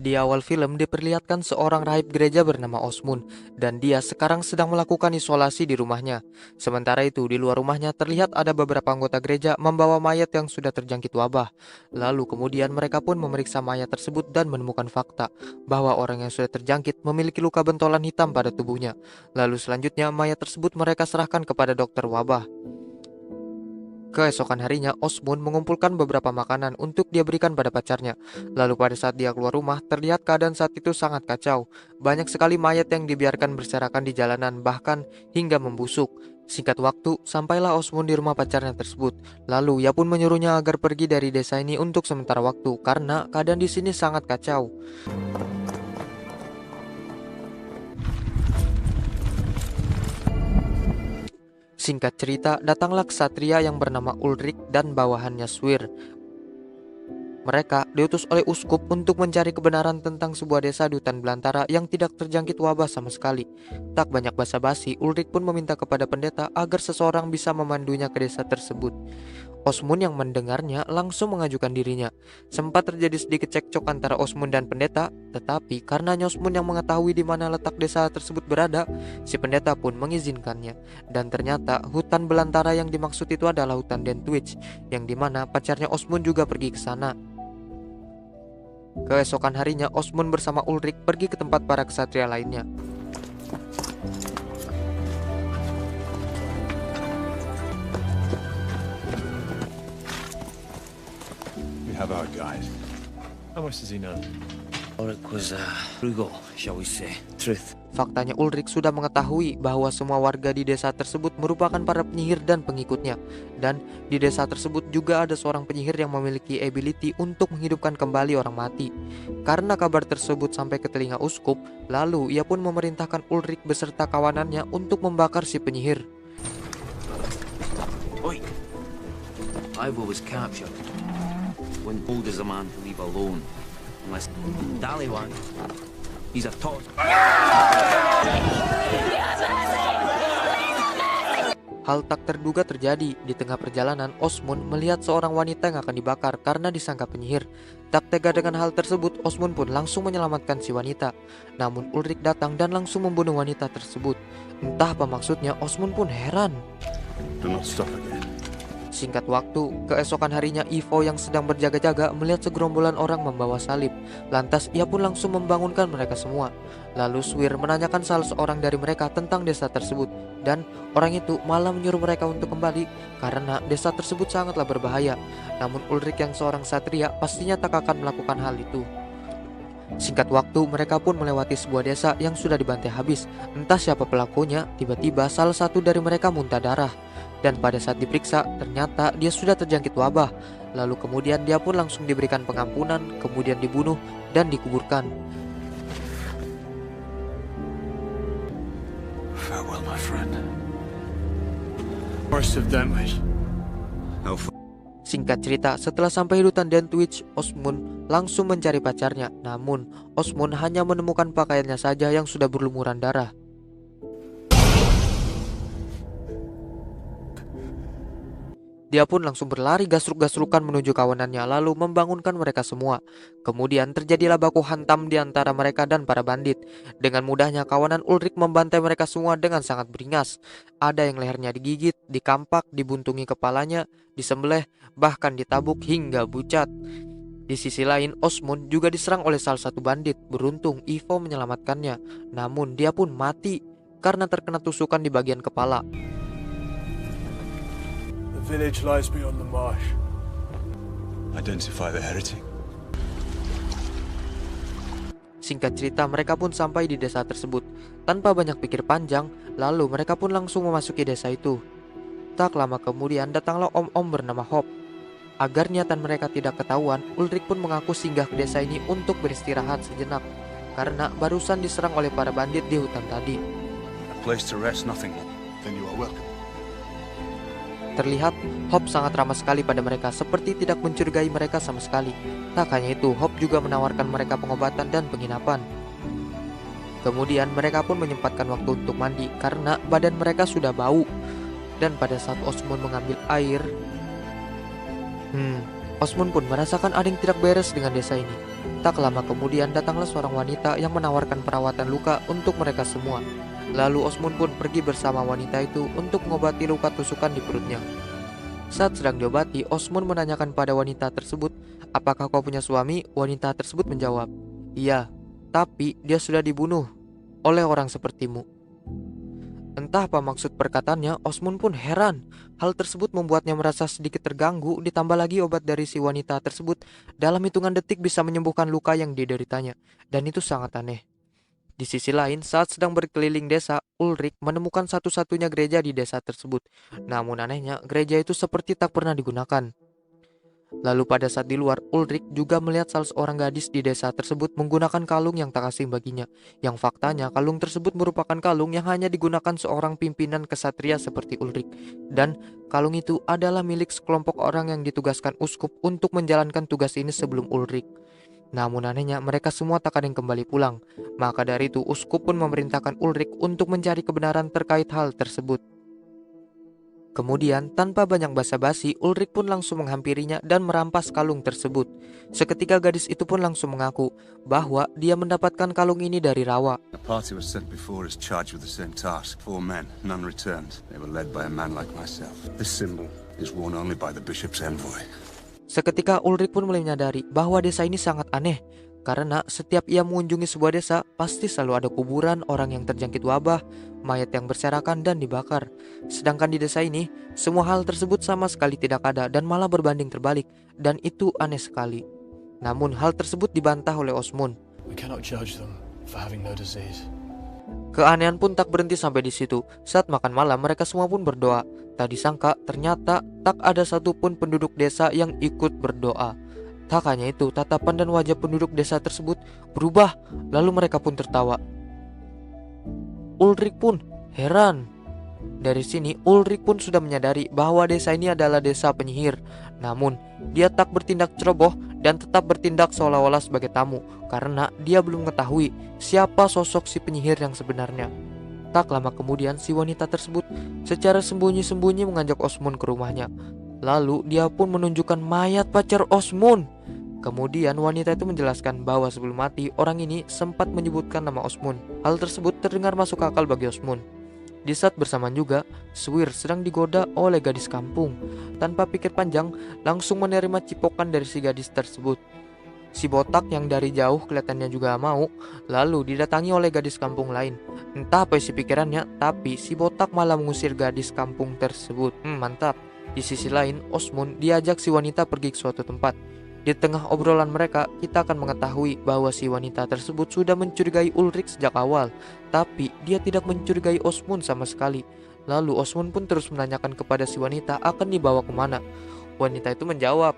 Di awal film diperlihatkan seorang rahib gereja bernama Osmun dan dia sekarang sedang melakukan isolasi di rumahnya. Sementara itu di luar rumahnya terlihat ada beberapa anggota gereja membawa mayat yang sudah terjangkit wabah. Lalu kemudian mereka pun memeriksa mayat tersebut dan menemukan fakta bahwa orang yang sudah terjangkit memiliki luka bentolan hitam pada tubuhnya. Lalu selanjutnya mayat tersebut mereka serahkan kepada dokter wabah. Keesokan harinya, Osmun mengumpulkan beberapa makanan untuk dia berikan pada pacarnya. Lalu pada saat dia keluar rumah, terlihat keadaan saat itu sangat kacau. Banyak sekali mayat yang dibiarkan berserakan di jalanan, bahkan hingga membusuk. Singkat waktu, sampailah Osmun di rumah pacarnya tersebut. Lalu ia pun menyuruhnya agar pergi dari desa ini untuk sementara waktu, karena keadaan di sini sangat kacau. Singkat cerita, datanglah ksatria yang bernama Ulrik dan bawahannya Swir. Mereka diutus oleh uskup untuk mencari kebenaran tentang sebuah desa di hutan belantara yang tidak terjangkit wabah sama sekali. Tak banyak basa-basi, Ulrik pun meminta kepada pendeta agar seseorang bisa memandunya ke desa tersebut. Osmun yang mendengarnya langsung mengajukan dirinya. Sempat terjadi sedikit cekcok antara Osmun dan pendeta, tetapi karena Osmun yang mengetahui di mana letak desa tersebut berada, si pendeta pun mengizinkannya. Dan ternyata hutan belantara yang dimaksud itu adalah hutan Dentwich, yang dimana pacarnya Osmun juga pergi ke sana. Keesokan harinya, Osmun bersama Ulrik pergi ke tempat para ksatria lainnya. We have our guide. How much does he know? Ulrich was frugal, shall we say. Truth. Faktanya Ulrik sudah mengetahui bahwa semua warga di desa tersebut merupakan para penyihir dan pengikutnya. Dan di desa tersebut juga ada seorang penyihir yang memiliki ability untuk menghidupkan kembali orang mati. Karena kabar tersebut sampai ke telinga uskup, lalu ia pun memerintahkan Ulrik beserta kawanannya untuk membakar si penyihir. Oi! Ivo was captured. When old is a man to leave alone. Unless Dallywag. He's a tot. Hal tak terduga terjadi. Di tengah perjalanan, Osmun melihat seorang wanita yang akan dibakar karena disangka penyihir. Tak tega dengan hal tersebut, Osmun pun langsung menyelamatkan si wanita. Namun Ulrik datang dan langsung membunuh wanita tersebut. Entah apa maksudnya, Osmun pun heran. Do not stop again. Singkat waktu, keesokan harinya Ivo yang sedang berjaga-jaga melihat segerombolan orang membawa salib. Lantas ia pun langsung membangunkan mereka semua. Lalu Swir menanyakan salah seorang dari mereka tentang desa tersebut. Dan orang itu malah menyuruh mereka untuk kembali karena desa tersebut sangatlah berbahaya. Namun Ulrik yang seorang satria pastinya tak akan melakukan hal itu. Singkat waktu, mereka pun melewati sebuah desa yang sudah dibantai habis. Entah siapa pelakunya, tiba-tiba salah satu dari mereka muntah darah. Dan pada saat diperiksa, ternyata dia sudah terjangkit wabah. Lalu kemudian dia pun langsung diberikan pengampunan, kemudian dibunuh dan dikuburkan. Farewell, my friend. Forest of Dentwich. Singkat cerita, setelah sampai hutan Dentwich, Osmun langsung mencari pacarnya. Namun, Osmun hanya menemukan pakaiannya saja yang sudah berlumuran darah. Dia pun langsung berlari gasruk-gasrukan menuju kawanannya lalu membangunkan mereka semua. Kemudian terjadilah baku hantam di antara mereka dan para bandit. Dengan mudahnya kawanan Ulrik membantai mereka semua dengan sangat beringas. Ada yang lehernya digigit, dikampak, dibuntungi kepalanya, disembelih, bahkan ditabuk hingga bucat. Di sisi lain, Osmun juga diserang oleh salah satu bandit. Beruntung Ivo menyelamatkannya. Namun dia pun mati karena terkena tusukan di bagian kepala. The village lies beyond the marsh. Identify the heretic. Singkat cerita, mereka pun sampai di desa tersebut. Tanpa banyak pikir panjang, lalu mereka pun langsung memasuki desa itu. Tak lama kemudian datanglah om-om bernama Hop. Agar niatan mereka tidak ketahuan, Ulrik pun mengaku singgah ke desa ini untuk beristirahat sejenak. Karena barusan diserang oleh para bandit di hutan tadi. A place to rest, nothing more. Then you are welcome. Terlihat, Hop sangat ramah sekali pada mereka, seperti tidak mencurigai mereka sama sekali. Tak hanya itu, Hop juga menawarkan mereka pengobatan dan penginapan. Kemudian mereka pun menyempatkan waktu untuk mandi, karena badan mereka sudah bau. Dan pada saat Osmun mengambil air, Osmond pun merasakan ada yang tidak beres dengan desa ini. Tak lama kemudian datanglah seorang wanita yang menawarkan perawatan luka untuk mereka semua. Lalu Osmond pun pergi bersama wanita itu untuk mengobati luka tusukan di perutnya. Saat sedang diobati, Osmond menanyakan pada wanita tersebut, "Apakah kau punya suami?" Wanita tersebut menjawab, "Iya, tapi dia sudah dibunuh oleh orang sepertimu." Entah apa maksud perkataannya, Osmond pun heran. Hal tersebut membuatnya merasa sedikit terganggu, ditambah lagi obat dari si wanita tersebut dalam hitungan detik bisa menyembuhkan luka yang dideritanya, dan itu sangat aneh. Di sisi lain, saat sedang berkeliling desa, Ulrich menemukan satu-satunya gereja di desa tersebut. Namun anehnya, gereja itu seperti tak pernah digunakan. Lalu pada saat di luar, Ulrich juga melihat salah seorang gadis di desa tersebut menggunakan kalung yang tak asing baginya. Yang faktanya, kalung tersebut merupakan kalung yang hanya digunakan seorang pimpinan kesatria seperti Ulrich. Dan kalung itu adalah milik sekelompok orang yang ditugaskan uskup untuk menjalankan tugas ini sebelum Ulrich. Namun anehnya, mereka semua tak ada yang kembali pulang. Maka dari itu, uskup pun memerintahkan Ulrich untuk mencari kebenaran terkait hal tersebut. Kemudian, tanpa banyak basa-basi, Ulrich pun langsung menghampirinya dan merampas kalung tersebut. Seketika gadis itu pun langsung mengaku bahwa dia mendapatkan kalung ini dari rawa. A party was sent before us charged with the same task. 4 men, none returned. They were led by a man like myself. This symbol is worn only by the bishop's envoy. Seketika Ulrich pun mulai menyadari bahwa desa ini sangat aneh. Karena setiap ia mengunjungi sebuah desa, pasti selalu ada kuburan orang yang terjangkit wabah, mayat yang berserakan dan dibakar. Sedangkan di desa ini, semua hal tersebut sama sekali tidak ada dan malah berbanding terbalik, dan itu aneh sekali. Namun hal tersebut dibantah oleh Osmond. We cannot judge them for having no disease. Keanehan pun tak berhenti sampai di situ. Saat makan malam, mereka semua pun berdoa. Tak disangka, ternyata tak ada satupun penduduk desa yang ikut berdoa. Tak hanya itu, tatapan dan wajah penduduk desa tersebut berubah, lalu mereka pun tertawa. Ulrich pun heran. Dari sini, Ulrich pun sudah menyadari bahwa desa ini adalah desa penyihir. Namun, dia tak bertindak ceroboh dan tetap bertindak seolah-olah sebagai tamu, karena dia belum mengetahui siapa sosok si penyihir yang sebenarnya. Tak lama kemudian, si wanita tersebut secara sembunyi-sembunyi mengajak Osmond ke rumahnya. Lalu, dia pun menunjukkan mayat pacar Osmond. Kemudian wanita itu menjelaskan bahwa sebelum mati, orang ini sempat menyebutkan nama Osmond. Hal tersebut terdengar masuk akal bagi Osmond. Di saat bersamaan juga, Swir sedang digoda oleh gadis kampung. Tanpa pikir panjang, langsung menerima cipokan dari si gadis tersebut. Si botak yang dari jauh kelihatannya juga mau, lalu didatangi oleh gadis kampung lain. Entah apa isi pikirannya, tapi si botak malah mengusir gadis kampung tersebut. Mantap. Di sisi lain, Osmond diajak si wanita pergi ke suatu tempat. Di tengah obrolan mereka, kita akan mengetahui bahwa si wanita tersebut sudah mencurigai Ulrich sejak awal, tapi dia tidak mencurigai Osmond sama sekali. Lalu Osmond pun terus menanyakan kepada si wanita akan dibawa kemana. Wanita itu menjawab,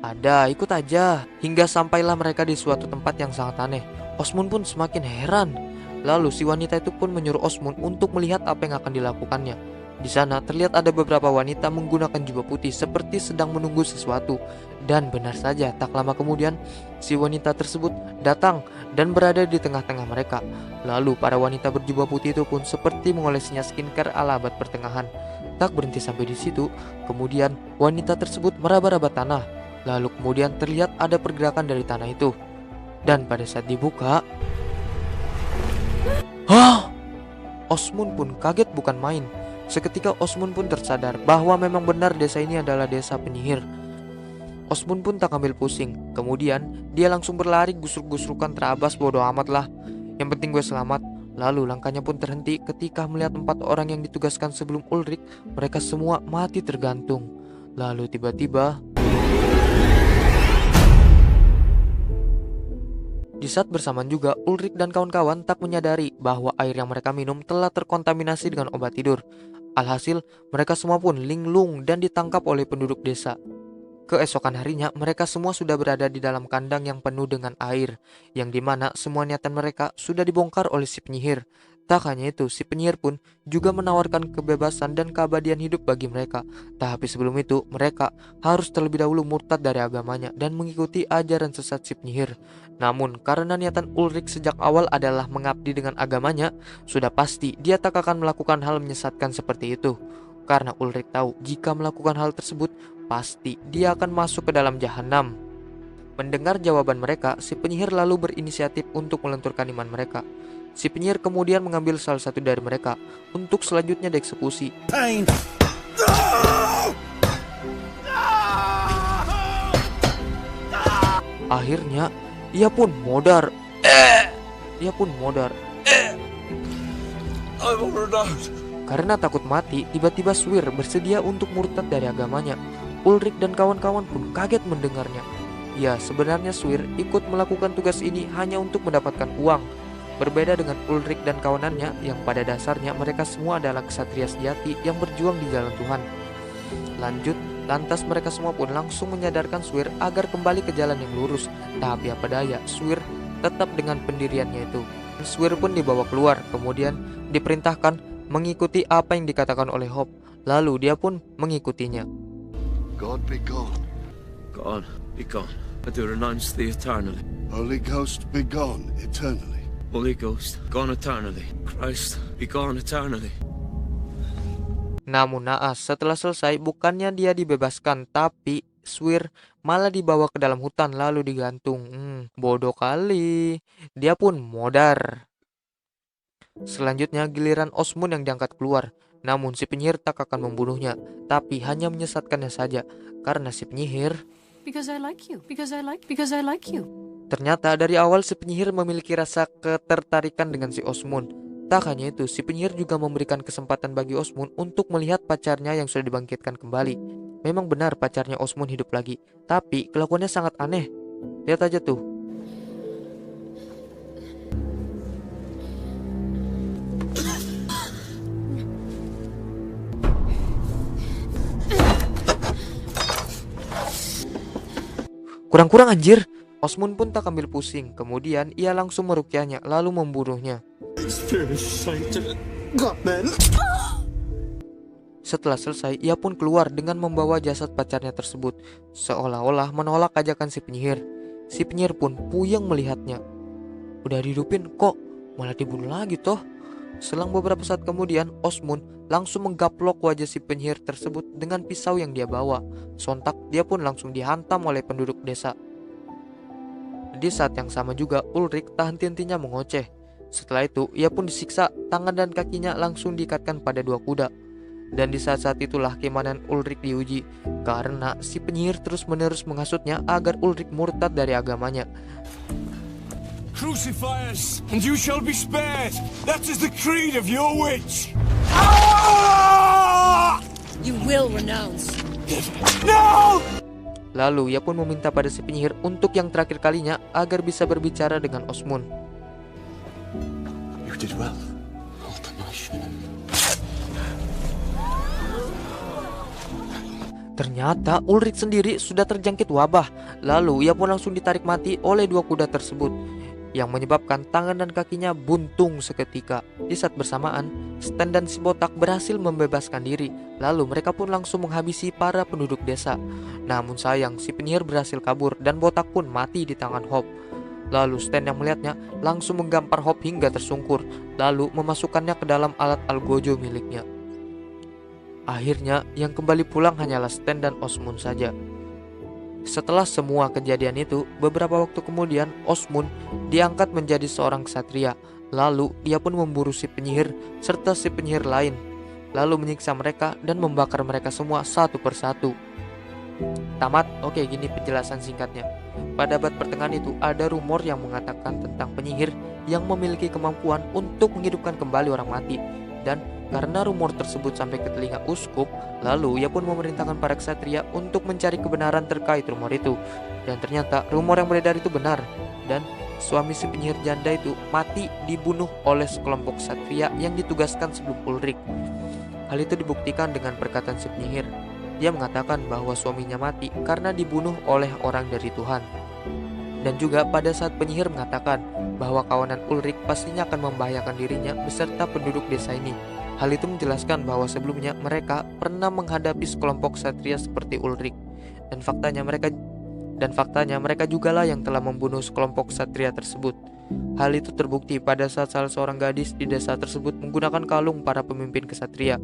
"Ada, ikut aja." Hingga sampailah mereka di suatu tempat yang sangat aneh. Osmond pun semakin heran. Lalu si wanita itu pun menyuruh Osmond untuk melihat apa yang akan dilakukannya. Di sana terlihat ada beberapa wanita menggunakan jubah putih seperti sedang menunggu sesuatu. Dan benar saja, tak lama kemudian si wanita tersebut datang dan berada di tengah-tengah mereka. Lalu para wanita berjubah putih itu pun seperti mengolesinya skincare ala abad pertengahan. Tak berhenti sampai di situ, kemudian wanita tersebut meraba-raba tanah. Lalu kemudian terlihat ada pergerakan dari tanah itu. Dan pada saat dibuka, Osmond pun kaget bukan main. Seketika Osmond pun tersadar bahwa memang benar desa ini adalah desa penyihir. Osmond pun tak ambil pusing. Kemudian dia langsung berlari gusruk-gusrukan terabas, bodo amat lah. Yang penting gue selamat. Lalu langkahnya pun terhenti ketika melihat 4 orang yang ditugaskan sebelum Ulrich. Mereka semua mati tergantung. Lalu tiba-tiba, di saat bersamaan juga, Ulrich dan kawan-kawan tak menyadari bahwa air yang mereka minum telah terkontaminasi dengan obat tidur. Alhasil, mereka semua pun linglung dan ditangkap oleh penduduk desa. Keesokan harinya, mereka semua sudah berada di dalam kandang yang penuh dengan air, yang dimana semua niatan mereka sudah dibongkar oleh si penyihir. Tak hanya itu, si penyihir pun juga menawarkan kebebasan dan keabadian hidup bagi mereka. Tapi sebelum itu, mereka harus terlebih dahulu murtad dari agamanya dan mengikuti ajaran sesat si penyihir. Namun, karena niatan Ulrich sejak awal adalah mengabdi dengan agamanya, sudah pasti dia tak akan melakukan hal menyesatkan seperti itu. Karena Ulrich tahu jika melakukan hal tersebut, pasti dia akan masuk ke dalam jahanam. Mendengar jawaban mereka, si penyihir lalu berinisiatif untuk melenturkan iman mereka. Si penyihir kemudian mengambil salah satu dari mereka untuk selanjutnya dieksekusi. Akhirnya, ia pun modar. Karena takut mati, tiba-tiba Swear bersedia untuk murtad dari agamanya. Ulrich dan kawan-kawan pun kaget mendengarnya. Ya, sebenarnya Swear ikut melakukan tugas ini hanya untuk mendapatkan uang. Berbeda dengan Ulrich dan kawanannya yang pada dasarnya mereka semua adalah ksatria sejati yang berjuang di jalan Tuhan. Lantas mereka semua pun langsung menyadarkan Swear agar kembali ke jalan yang lurus. Tapi apa daya, Swear tetap dengan pendiriannya itu. Swear pun dibawa keluar, kemudian diperintahkan mengikuti apa yang dikatakan oleh Hope. Lalu dia pun mengikutinya. God be gone. God, be gone. I do renounce thee eternally. Holy Ghost be gone eternally. Holy Ghost, gone eternally. Christ, be gone eternally. Namun naas, setelah selesai bukannya dia dibebaskan, tapi Swear malah dibawa ke dalam hutan lalu digantung. Bodoh kali. Dia pun modar. Selanjutnya giliran Osmond yang diangkat keluar. Namun si penyihir tak akan membunuhnya, tapi hanya menyesatkannya saja. Karena si penyihir Because I like you. ternyata dari awal si penyihir memiliki rasa ketertarikan dengan si Osmond. Tak hanya itu, si penyihir juga memberikan kesempatan bagi Osmond untuk melihat pacarnya yang sudah dibangkitkan kembali. Memang benar pacarnya Osmond hidup lagi, tapi kelakuannya sangat aneh. Lihat aja tuh. Kurang-kurang anjir. Osmond pun tak ambil pusing. Kemudian ia langsung merukyahnya lalu membunuhnya. Setelah selesai, ia pun keluar dengan membawa jasad pacarnya tersebut, seolah-olah menolak ajakan si penyihir. Si penyihir pun puyeng melihatnya. Udah dihidupin kok malah dibunuh lagi toh. Selang beberapa saat kemudian, Osmond langsung menggaplok wajah si penyihir tersebut dengan pisau yang dia bawa. Sontak dia pun langsung dihantam oleh penduduk desa. Di saat yang sama juga, Ulrich tak henti-hentinya mengoceh. Setelah itu, ia pun disiksa, tangan dan kakinya langsung diikatkan pada 2 kuda. Dan di saat-saat itulah keimanan Ulrich diuji, karena si penyihir terus-menerus menghasutnya agar Ulrich murtad dari agamanya. Crucify us, and you shall be spared. That is the creed of your witch. You will renounce. No! Lalu ia pun meminta pada si penyihir untuk yang terakhir kalinya agar bisa berbicara dengan Osmond. You did well. Automation. Ternyata Ulrich sendiri sudah terjangkit wabah. Lalu ia pun langsung ditarik mati oleh 2 kuda tersebut, yang menyebabkan tangan dan kakinya buntung seketika. Di saat bersamaan, Stan dan si botak berhasil membebaskan diri. Lalu mereka pun langsung menghabisi para penduduk desa. Namun sayang, si penyihir berhasil kabur dan botak pun mati di tangan Hope. Lalu Stan yang melihatnya langsung menggampar Hope hingga tersungkur, lalu memasukkannya ke dalam alat algojo miliknya. Akhirnya yang kembali pulang hanyalah Stan dan Osmond saja. Setelah semua kejadian itu, beberapa waktu kemudian Osmond diangkat menjadi seorang ksatria. Lalu dia pun memburu si penyihir serta si penyihir lain, lalu menyiksa mereka dan membakar mereka semua satu persatu. Tamat. Oke, gini penjelasan singkatnya. Pada abad pertengahan itu ada rumor yang mengatakan tentang penyihir yang memiliki kemampuan untuk menghidupkan kembali orang mati. Dan karena rumor tersebut sampai ke telinga uskup, lalu ia pun memerintahkan para ksatria untuk mencari kebenaran terkait rumor itu. Dan ternyata rumor yang beredar itu benar. Dan suami si penyihir janda itu mati dibunuh oleh sekelompok ksatria yang ditugaskan sebelum Ulrich. Hal itu dibuktikan dengan perkataan si penyihir. Dia mengatakan bahwa suaminya mati karena dibunuh oleh orang dari Tuhan. Dan juga pada saat penyihir mengatakan bahwa kawanan Ulrich pastinya akan membahayakan dirinya beserta penduduk desa ini. Hal itu menjelaskan bahwa sebelumnya mereka pernah menghadapi sekelompok ksatria seperti Ulrich. Dan faktanya mereka jugalah yang telah membunuh sekelompok ksatria tersebut. Hal itu terbukti pada saat salah seorang gadis di desa tersebut menggunakan kalung para pemimpin ksatria.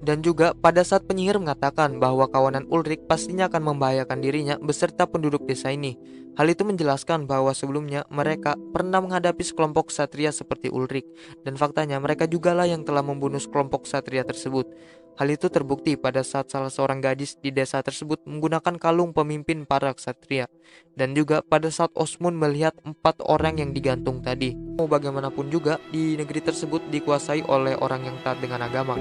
Dan juga pada saat penyihir mengatakan bahwa kawanan Ulrich pastinya akan membahayakan dirinya beserta penduduk desa ini. Hal itu menjelaskan bahwa sebelumnya mereka pernah menghadapi sekelompok ksatria seperti Ulrich, dan faktanya mereka jugalah yang telah membunuh sekelompok ksatria tersebut. Hal itu terbukti pada saat salah seorang gadis di desa tersebut menggunakan kalung pemimpin para ksatria, dan juga pada saat Osmund melihat 4 orang yang digantung tadi. Mau bagaimanapun juga, di negeri tersebut dikuasai oleh orang yang taat dengan agama.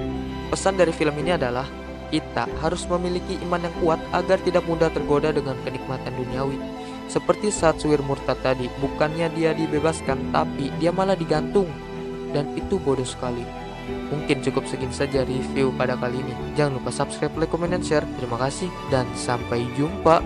Pesan dari film ini adalah kita harus memiliki iman yang kuat agar tidak mudah tergoda dengan kenikmatan duniawi. Seperti saat Sweir murtad tadi, bukannya dia dibebaskan, tapi dia malah digantung. Dan itu bodoh sekali. Mungkin cukup segini saja review pada kali ini. Jangan lupa subscribe, like, comment, dan share. Terima kasih dan sampai jumpa.